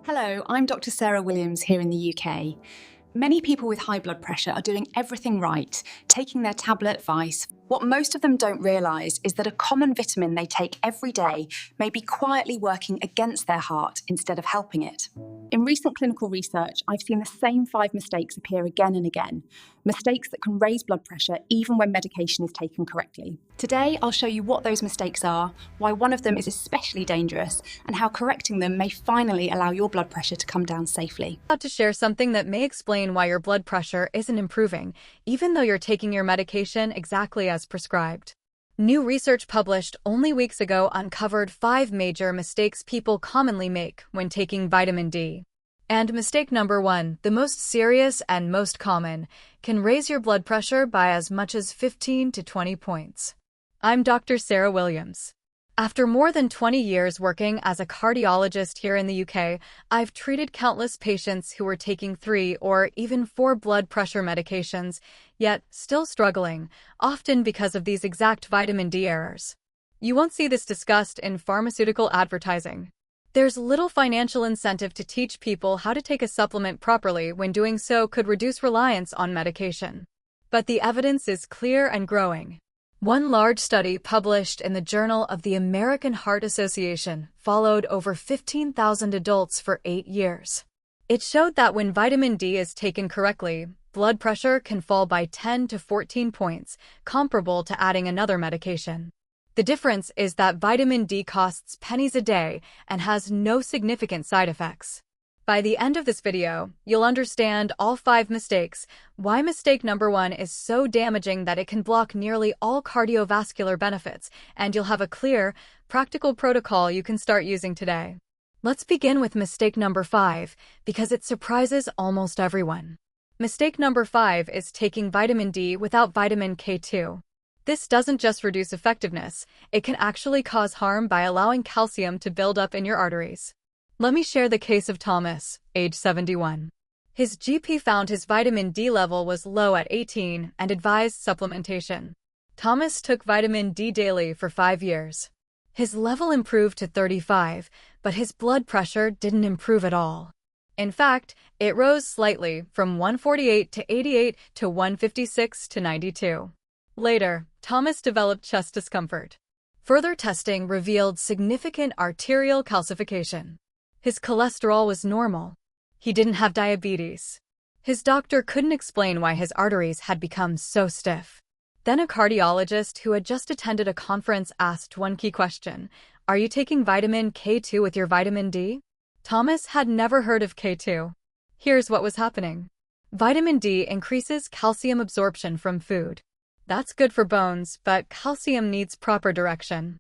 Hello, I'm Dr. Sarah Williams here in the UK. Many people with high blood pressure are doing everything right, taking their tablet Vice. What most of them don't realise is that a common vitamin they take every day may be quietly working against their heart instead of helping it. In recent clinical research, I've seen the same 5 mistakes appear again and again, mistakes that can raise blood pressure even when medication is taken correctly. Today, I'll show you what those mistakes are, why one of them is especially dangerous, and how correcting them may finally allow your blood pressure to come down safely. I'm about to share something that may explain why your blood pressure isn't improving, even though you're taking your medication exactly as prescribed. New research published only weeks ago uncovered 5 major mistakes people commonly make when taking vitamin D. And mistake number 1, the most serious and most common, can raise your blood pressure by as much as 15 to 20 points. I'm Dr. Sarah Williams. After more than 20 years working as a cardiologist here in the UK, I've treated countless patients who were taking 3 or even 4 blood pressure medications, yet still struggling, often because of these exact vitamin D errors. You won't see this discussed in pharmaceutical advertising. There's little financial incentive to teach people how to take a supplement properly when doing so could reduce reliance on medication. But the evidence is clear and growing. One large study published in the Journal of the American Heart Association followed over 15,000 adults for 8 years. It showed that when vitamin D is taken correctly, blood pressure can fall by 10 to 14 points, comparable to adding another medication. The difference is that vitamin D costs pennies a day and has no significant side effects. By the end of this video, you'll understand all 5 mistakes, why mistake number 1 is so damaging that it can block nearly all cardiovascular benefits, and you'll have a clear, practical protocol you can start using today. Let's begin with mistake number 5, because it surprises almost everyone. Mistake number 5 is taking vitamin D without vitamin K2. This doesn't just reduce effectiveness, it can actually cause harm by allowing calcium to build up in your arteries. Let me share the case of Thomas, age 71. His GP found his vitamin D level was low at 18 and advised supplementation. Thomas took vitamin D daily for 5 years. His level improved to 35, but his blood pressure didn't improve at all. In fact, it rose slightly from 148 to 88 to 156 to 92. Later, Thomas developed chest discomfort. Further testing revealed significant arterial calcification. His cholesterol was normal. He didn't have diabetes. His doctor couldn't explain why his arteries had become so stiff. Then a cardiologist who had just attended a conference asked one key question: "Are you taking vitamin K2 with your vitamin D?" Thomas had never heard of K2. Here's what was happening. Vitamin D increases calcium absorption from food. That's good for bones, but calcium needs proper direction.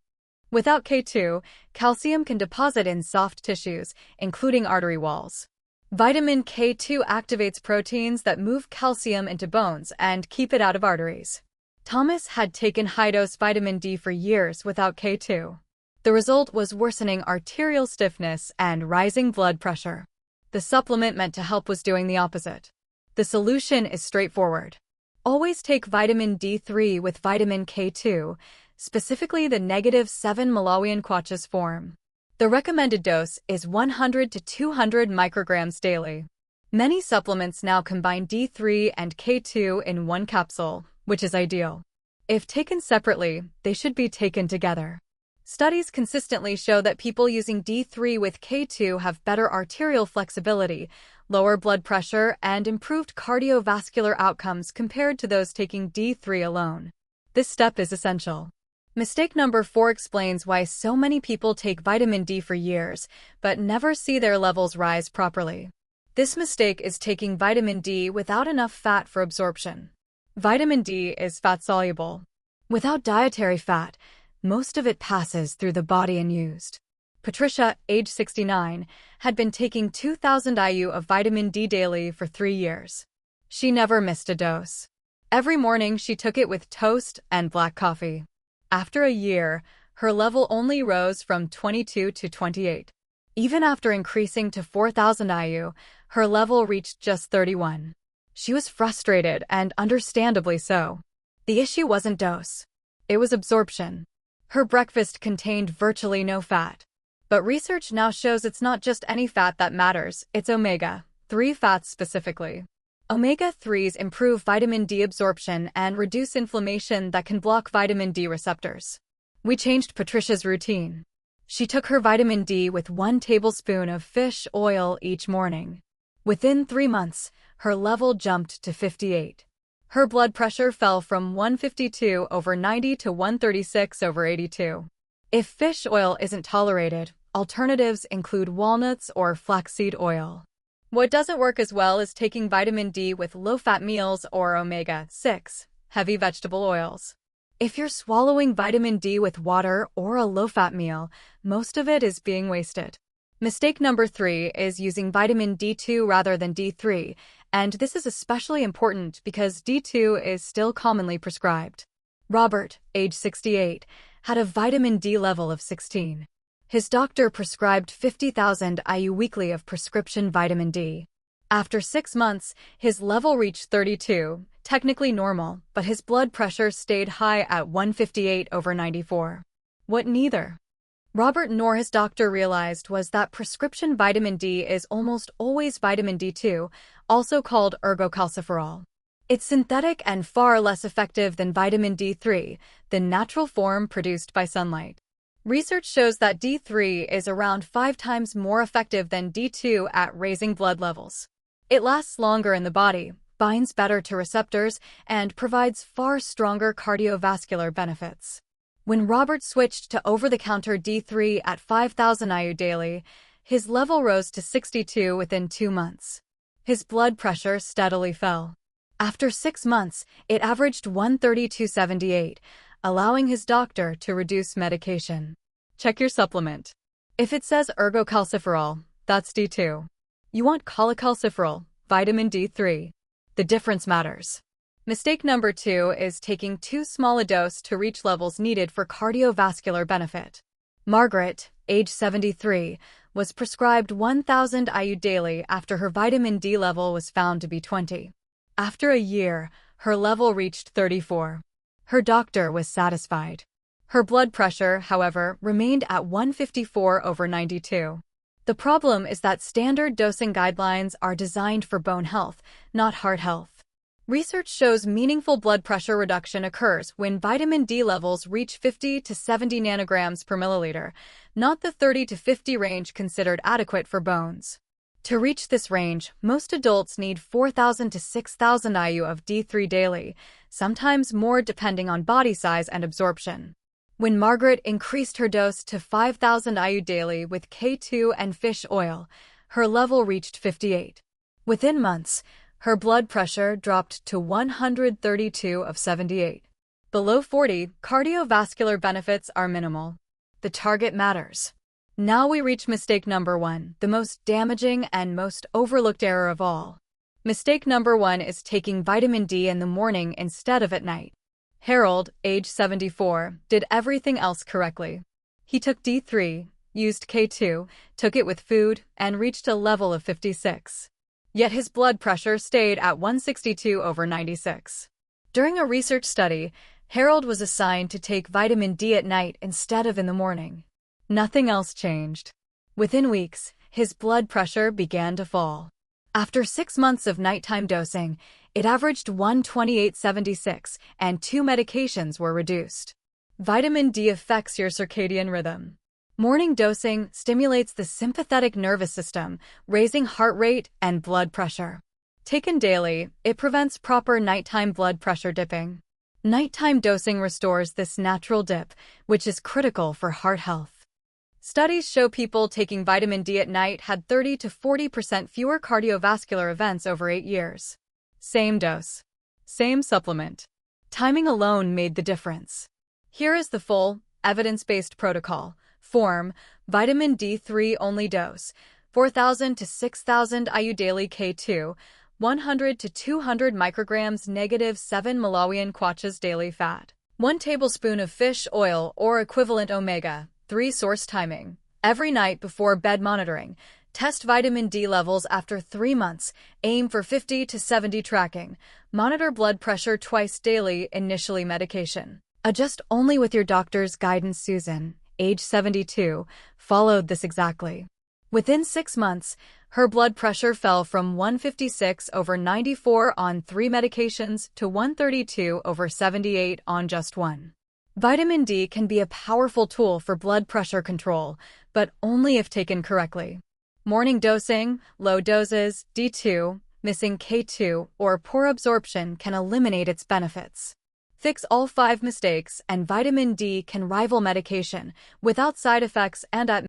Without K2, calcium can deposit in soft tissues, including artery walls. Vitamin K2 activates proteins that move calcium into bones and keep it out of arteries. Thomas had taken high-dose vitamin D for years without K2. The result was worsening arterial stiffness and rising blood pressure. The supplement meant to help was doing the opposite. The solution is straightforward. Always take vitamin D3 with vitamin K2, specifically the -7 Malawian Kwacha's form. The recommended dose is 100 to 200 micrograms daily. Many supplements now combine D3 and K2 in one capsule, which is ideal. If taken separately, they should be taken together. Studies consistently show that people using D3 with K2 have better arterial flexibility, lower blood pressure, and improved cardiovascular outcomes compared to those taking D3 alone. This step is essential. Mistake number 4 explains why so many people take vitamin D for years, but never see their levels rise properly. This mistake is taking vitamin D without enough fat for absorption. Vitamin D is fat-soluble. Without dietary fat, most of it passes through the body unused. Patricia, age 69, had been taking 2,000 IU of vitamin D daily for 3 years. She never missed a dose. Every morning she took it with toast and black coffee. After a year, her level only rose from 22 to 28. Even after increasing to 4,000 IU, her level reached just 31. She was frustrated, and understandably so. The issue wasn't dose. It was absorption. Her breakfast contained virtually no fat. But research now shows it's not just any fat that matters, it's omega-3 fats specifically. Omega-3s improve vitamin D absorption and reduce inflammation that can block vitamin D receptors. We changed Patricia's routine. She took her vitamin D with 1 tablespoon of fish oil each morning. Within 3 months, her level jumped to 58. Her blood pressure fell from 152/90 to 136/82. If fish oil isn't tolerated, alternatives include walnuts or flaxseed oil. What doesn't work as well is taking vitamin D with low-fat meals or omega-6, heavy vegetable oils. If you're swallowing vitamin D with water or a low-fat meal, most of it is being wasted. Mistake number 3 is using vitamin D2 rather than D3, and this is especially important because D2 is still commonly prescribed. Robert, age 68, had a vitamin D level of 16. His doctor prescribed 50,000 IU weekly of prescription vitamin D. After 6 months, his level reached 32, technically normal, but his blood pressure stayed high at 158/94. What neither Robert nor his doctor realized was that prescription vitamin D is almost always vitamin D2, also called ergocalciferol. It's synthetic and far less effective than vitamin D3, the natural form produced by sunlight. Research shows that D3 is around 5 times more effective than D2 at raising blood levels. It lasts longer in the body, binds better to receptors, and provides far stronger cardiovascular benefits. When Robert switched to over-the-counter D3 at 5,000 IU daily, his level rose to 62 within 2 months. His blood pressure steadily fell. After 6 months, it averaged 132/78, allowing his doctor to reduce medication. Check your supplement. If it says ergocalciferol, that's D2. You want cholecalciferol, vitamin D3. The difference matters. Mistake number 2 is taking too small a dose to reach levels needed for cardiovascular benefit. Margaret, age 73, was prescribed 1,000 IU daily after her vitamin D level was found to be 20. After a year, her level reached 34. Her doctor was satisfied. Her blood pressure, however, remained at 154/92. The problem is that standard dosing guidelines are designed for bone health, not heart health. Research shows meaningful blood pressure reduction occurs when vitamin D levels reach 50 to 70 nanograms per milliliter, not the 30 to 50 range considered adequate for bones. To reach this range, most adults need 4,000 to 6,000 IU of D3 daily, sometimes more depending on body size and absorption. When Margaret increased her dose to 5,000 IU daily with K2 and fish oil, her level reached 58. Within months, her blood pressure dropped to 132/78. Below 40, cardiovascular benefits are minimal. The target matters. Now we reach mistake number 1, the most damaging and most overlooked error of all. Mistake number 1 is taking vitamin D in the morning instead of at night. Harold, age 74, did everything else correctly. He took D3, used K2, took it with food, and reached a level of 56. Yet his blood pressure stayed at 162/96. During a research study, Harold was assigned to take vitamin D at night instead of in the morning. Nothing else changed. Within weeks, his blood pressure began to fall. After 6 months of nighttime dosing, it averaged 128/76, and 2 medications were reduced. Vitamin D affects your circadian rhythm. Morning dosing stimulates the sympathetic nervous system, raising heart rate and blood pressure. Taken daily, it prevents proper nighttime blood pressure dipping. Nighttime dosing restores this natural dip, which is critical for heart health. Studies show people taking vitamin D at night had 30 to 40% fewer cardiovascular events over 8 years. Same dose. Same supplement. Timing alone made the difference. Here is the full, evidence-based protocol. Form, vitamin D3 only dose, 4,000 to 6,000 IU daily K2, 100 to 200 micrograms -7 Malawian kwachas daily fat. 1 tablespoon of fish oil or equivalent omega-3 source timing. Every night before bed monitoring. Test vitamin D levels after 3 months. Aim for 50 to 70 tracking. Monitor blood pressure twice daily, initially medication. Adjust only with your doctor's guidance. Susan, age 72, followed this exactly. Within 6 months, her blood pressure fell from 156/94 on 3 medications to 132/78 on just one. Vitamin D can be a powerful tool for blood pressure control, but only if taken correctly. Morning dosing, low doses, D2, missing K2, or poor absorption can eliminate its benefits. Fix all 5 mistakes, and vitamin D can rival medication without side effects and at